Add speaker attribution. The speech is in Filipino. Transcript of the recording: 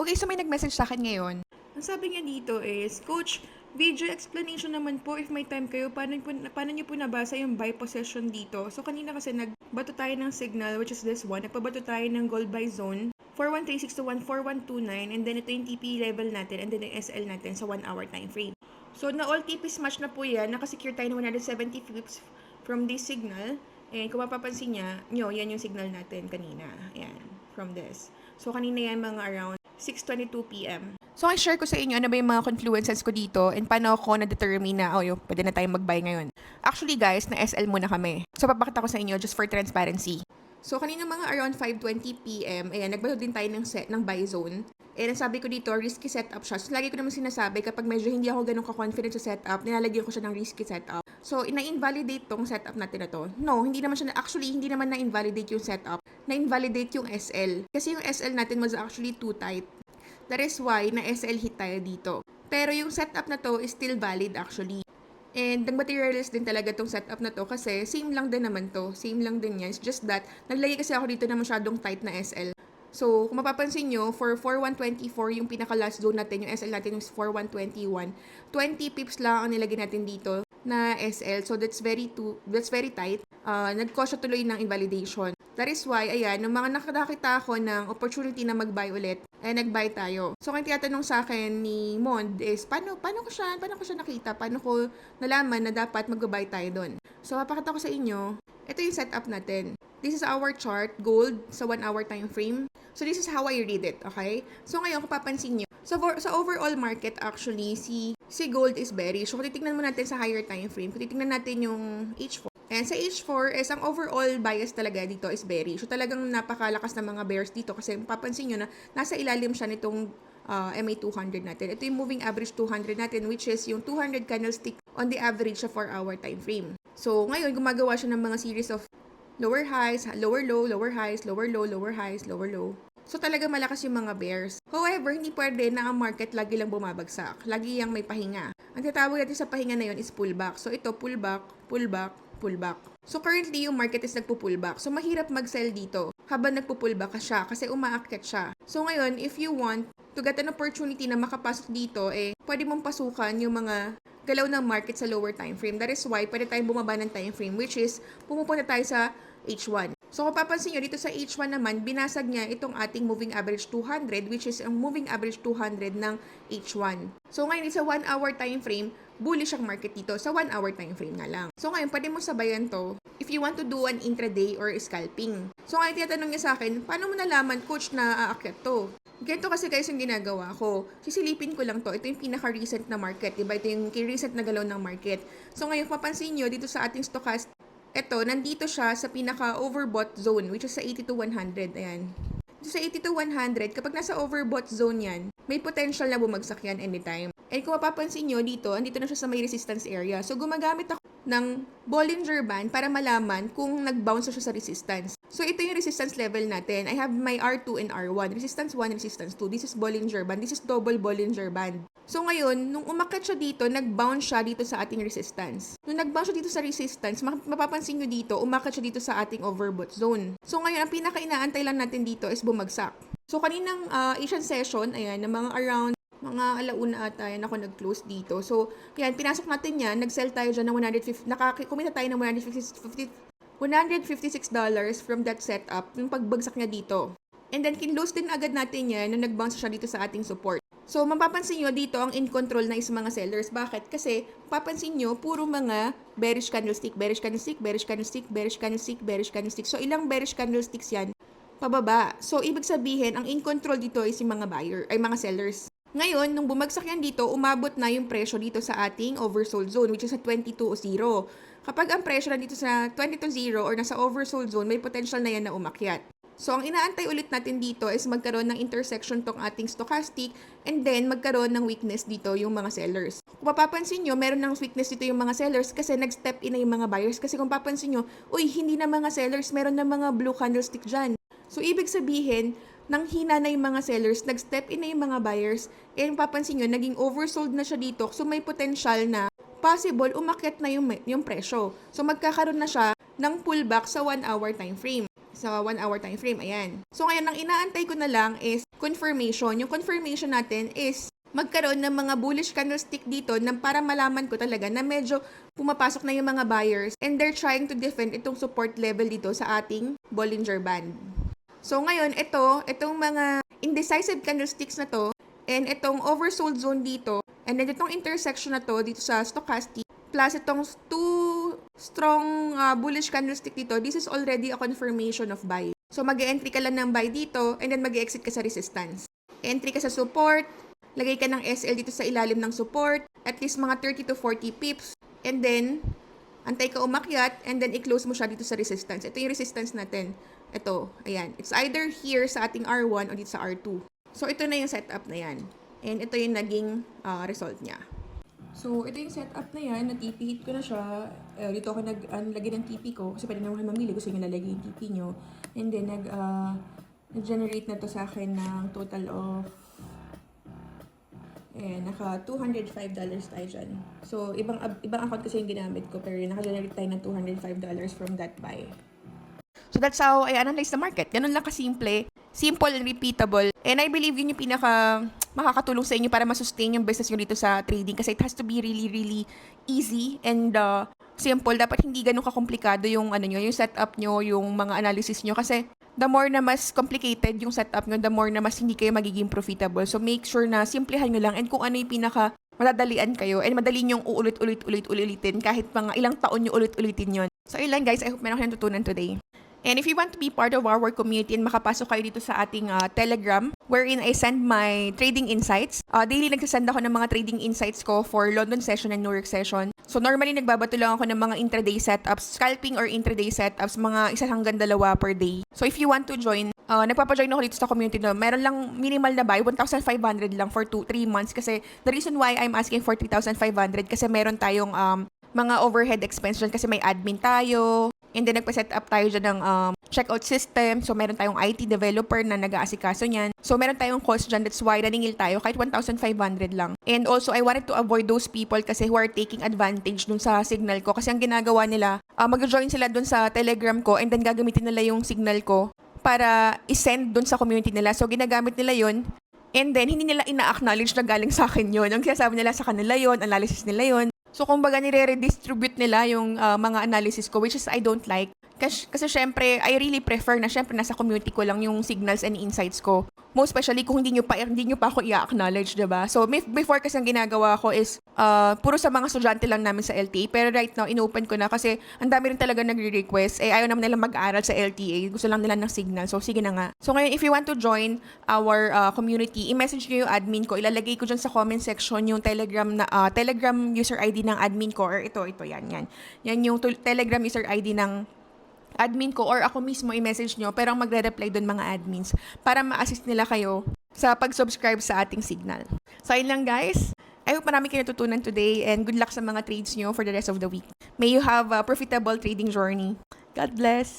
Speaker 1: Okay, so may nag-message sa akin ngayon. Ang sabi niya dito is, Coach, video explanation naman po if may time kayo, paano niyo po nabasa yung buy position dito? So kanina kasi nagbato tayo ng signal, which is this one. Nagpabato tayo ng gold buy zone, 4136 to 14129, and then ito yung TP level natin, and then yung SL natin sa 1 hour time frame. So na all TP smash na po yan, nakasecure tayo ng 170 pips from this signal. And kung mapapansin nyo, yan yung signal natin kanina. Ayan, from this. So kanina yan mga around 6:22 PM. So, I share ko sa inyo ano ba yung mga confluences ko dito and paano ako na-determine na, pwede na tayong mag-buy ngayon. Actually, guys, na SL muna kami. So, papakita ko sa inyo just for transparency. So, kanina mga around 5:20 PM, ayan, nagbato din tayo ng buy zone. And sabi ko dito, risky setup siya. So, lagi ko naman sinasabi, kapag medyo hindi ako ganun ka-confident sa setup, nilalagyan ko siya ng risky setup. So, na-invalidate tong setup natin na to. No, hindi naman na-invalidate yung setup. Na-invalidate yung SL. Kasi yung SL natin was actually too tight. That is why na-SL hit tayo dito. Pero yung setup na to is still valid actually. And nag-materialize din talaga tong setup na to kasi same lang din naman to. Same lang din yan. It's just that, naglagay kasi ako dito na masyadong tight na SL. So, kung mapapansin nyo, for 4124, yung pinaka-last zone natin, yung SL natin is 4121. 20 pips lang ang nilagay natin dito na SL. So, that's very tight. Nag-cause siya tuloy ng invalidation. That is why, ayan, nung mga nakakita ako ng opportunity na mag-buy ulit, nag-buy tayo. So, kung tiyatanong sa akin ni Mond is, paano ko siya nakita? Paano ko nalaman na dapat mag-buy tayo doon? So, papakita ko sa inyo, ito yung setup natin. This is our chart, gold, sa 1 hour time frame. So, this is how I read it, okay? So, ngayon, kung papansin nyo, sa overall market, actually, si gold is bearish. So, kung titignan mo natin sa higher time frame, kung titignan natin yung H4, and sa H4 is ang overall bias talaga dito is bearish. So, talagang napakalakas ng mga bears dito kasi papansin nyo na nasa ilalim siya nitong MA200 natin. Ito yung moving average 200 natin, which is yung 200 candlestick on the average sa 4 hour time frame. So, ngayon, gumagawa siya ng mga series of lower highs, lower low, lower highs, lower low, lower highs, lower low. So, talaga malakas yung mga bears. However, hindi pwede na ang market lagi lang bumabagsak. Lagi yang may pahinga. Ang tinatawag natin sa pahinga na yun is pullback. So, ito, pullback, pullback, pullback. So, currently, yung market is nagpo-pullback. So, mahirap mag-sell dito habang nagpo-pullback ka siya kasi umaakyat siya. So, ngayon, if you want to get an opportunity na makapasok dito, pwede mong pasukan yung mga galaw ng market sa lower time frame. That is why, pwede tayong bumaba ng time frame, which is, pumupunta tayo sa H1. So, kung papansin nyo, dito sa H1 naman, binasag niya itong ating moving average 200, which is ang moving average 200 ng H1. So, ngayon, sa 1 hour time frame, bullish ang market dito sa 1 hour time frame na lang. So, ngayon, pwede mo sabayan to if you want to do an intraday or scalping. So, ngayon, tinatanong niya sa akin, paano mo nalaman, coach, na aakyat to? Ganito kasi guys yung ginagawa ko. Sisilipin ko lang to. Ito yung pinaka-recent na market. Diba? Ito yung recent na galaw ng market. So, ngayon, kung mapansin nyo, dito sa ating stochastic, ito, nandito siya sa pinaka-overbought zone, which is sa 80 to 100. Ayan. Dito sa 80 to 100, kapag nasa overbought zone yan, may potential na bumagsak yan anytime. And kung mapapansin nyo dito, andito na siya sa may resistance area. So, gumagamit ako ng Bollinger Band para malaman kung nag-bounce siya sa resistance. So, ito yung resistance level natin. I have my R2 and R1. Resistance 1, resistance 2. This is Bollinger Band. This is double Bollinger Band. So, ngayon, nung umakyat siya dito, nag-bounce siya dito sa ating resistance. Nung nag-bounce siya dito sa resistance, mapapansin nyo dito, umakyat siya dito sa ating overbought zone. So, ngayon, ang pinaka-inaantay lang natin dito is bumagsak. So, kaninang Asian session, ayan, na mga around mga alauna ata, yan ako nag-close dito. So, yan, pinasok natin yan, nag-sell tayo dyan ng 150, kumita tayo ng $156 from that setup, yung pagbagsak niya dito. And then, kinlose din agad natin yan nung nag-bounce siya dito sa ating support. So, mapapansin nyo dito ang in control na is mga sellers. Bakit? Kasi, mapapansin nyo, puro mga bearish candlestick, bearish candlestick, bearish candlestick, bearish candlestick, bearish candlestick. So, ilang bearish candlesticks yan? Pababa. So, ibig sabihin, ang in control dito is yung mga mga sellers. Ngayon, nung bumagsak yan dito, umabot na yung presyo dito sa ating oversold zone, which is sa 22.0. Kapag ang presyo nandito sa 22.0 or nasa oversold zone, may potential na yan na umakyat. So, ang inaantay ulit natin dito is magkaroon ng intersection tong ating stochastic and then magkaroon ng weakness dito yung mga sellers. Kung mapapansin nyo, meron ng weakness dito yung mga sellers kasi nag-step in na yung mga buyers. Kasi kung papansin nyo, hindi na mga sellers, meron na mga blue candlestick dyan. So, ibig sabihin, nang hina na yung mga sellers, nag-step in na yung mga buyers, and papansin nyo, naging oversold na siya dito, so may potential na possible umakyat na yung presyo. So magkakaroon na siya ng pullback sa 1 hour time frame. sa 1 hour time frame. Ayan. So ngayon, ang inaantay ko na lang is confirmation. Yung confirmation natin is magkaroon ng mga bullish candlestick dito na para malaman ko talaga na medyo pumapasok na yung mga buyers and they're trying to defend itong support level dito sa ating Bollinger Band. So ngayon, itong mga indecisive candlesticks na to and itong oversold zone dito and then itong intersection na to dito sa stochastic plus itong two strong bullish candlestick dito, this is already a confirmation of buy. So mag-e-entry ka lang ng buy dito and then mag-e-exit ka sa resistance. Entry ka sa support, lagay ka ng SL dito sa ilalim ng support, at least mga 30 to 40 pips, and then antay ka umakyat and then i-close mo siya dito sa resistance. Ito yung resistance natin. Ito, ayan. It's either here sa ating R1 o dito sa R2. So ito na yung setup na yan. And ito yung naging result niya. So, ito yung setup na yan. Na-TP hit ko na siya. Dito ako naglagay ng TP ko. Kasi pwede naman mamili. Gusto nyo nalagay yung TP nyo. And then, nag-generate na to sa akin ng total of naka $205 tayo dyan. So, ibang account kasi yung ginamit ko. Pero naka-generate tayo ng $205 from that buy. So, that's how I analyze the market. Ganun lang kasimple. Simple and repeatable. And I believe yun yung pinaka makakatulong sa inyo para masustain yung business nyo dito sa trading. Kasi it has to be really, really easy and simple. Dapat hindi ganun kakomplikado yung yung setup nyo, yung mga analysis nyo. Kasi the more na mas complicated yung setup nyo, the more na mas hindi kayo magiging profitable. So make sure na simplihan nyo lang and kung ano yung pinaka madadalian kayo and madali nyong uulit-ulitin kahit mga ilang taon nyo ulit-ulitin yon. So yun lang guys, I hope meron kayong natutunan today. And if you want to be part of our community and makapasok kayo dito sa ating Telegram, wherein I send my trading insights. Daily nagsasend ako ng mga trading insights ko for London session and New York session. So normally nagbabato lang ako ng mga intraday setups, scalping or intraday setups, mga 1 hanggang 2 per day. So if you want to join, nagpapajoin ako dito sa community na meron lang minimal na buy, 1,500 lang for 3 months. Kasi the reason why I'm asking for 3,500 kasi meron tayong mga overhead expense dyan kasi may admin tayo. And then, nagpa-set up tayo dyan ng checkout system. So, meron tayong IT developer na nag-aasikaso niyan. So, meron tayong cost dyan. That's why naningil tayo kahit 1,500 lang. And also, I wanted to avoid those people kasi who are taking advantage dun sa signal ko. Kasi ang ginagawa nila, mag-join sila dun sa Telegram ko and then gagamitin nila yung signal ko para i-send dun sa community nila. So, ginagamit nila yun. And then, hindi nila ina-acknowledge na galing sa akin yun. Ang sinasabi nila sa kanila yun, analysis nila yun. So, kumbaga, nire-redistribute nila yung mga analysis ko, which is I don't like. Kasi syempre, I really prefer na syempre nasa community ko lang yung signals and insights ko. Most especially kung hindi nyo pa ako i-acknowledge, diba? So, before kasi ang ginagawa ko is, puro sa mga estudyante lang namin sa LTA. Pero right now, inopen ko na kasi ang dami rin talaga nagre-request. Ayaw naman nila mag-aral sa LTA. Gusto lang nila ng signal. So, sige na nga. So, ngayon, if you want to join our community, i-message nyo yung admin ko. Ilalagay ko dyan sa comment section yung Telegram user ID ng admin ko. Or ito, yan. Yan yung Telegram user ID ng admin ko or ako mismo i-message nyo pero ang magre-reply doon mga admins para ma-assist nila kayo sa pag-subscribe sa ating signal. So, ayun lang guys. I hope marami kayo natutunan today and good luck sa mga trades nyo for the rest of the week. May you have a profitable trading journey. God bless!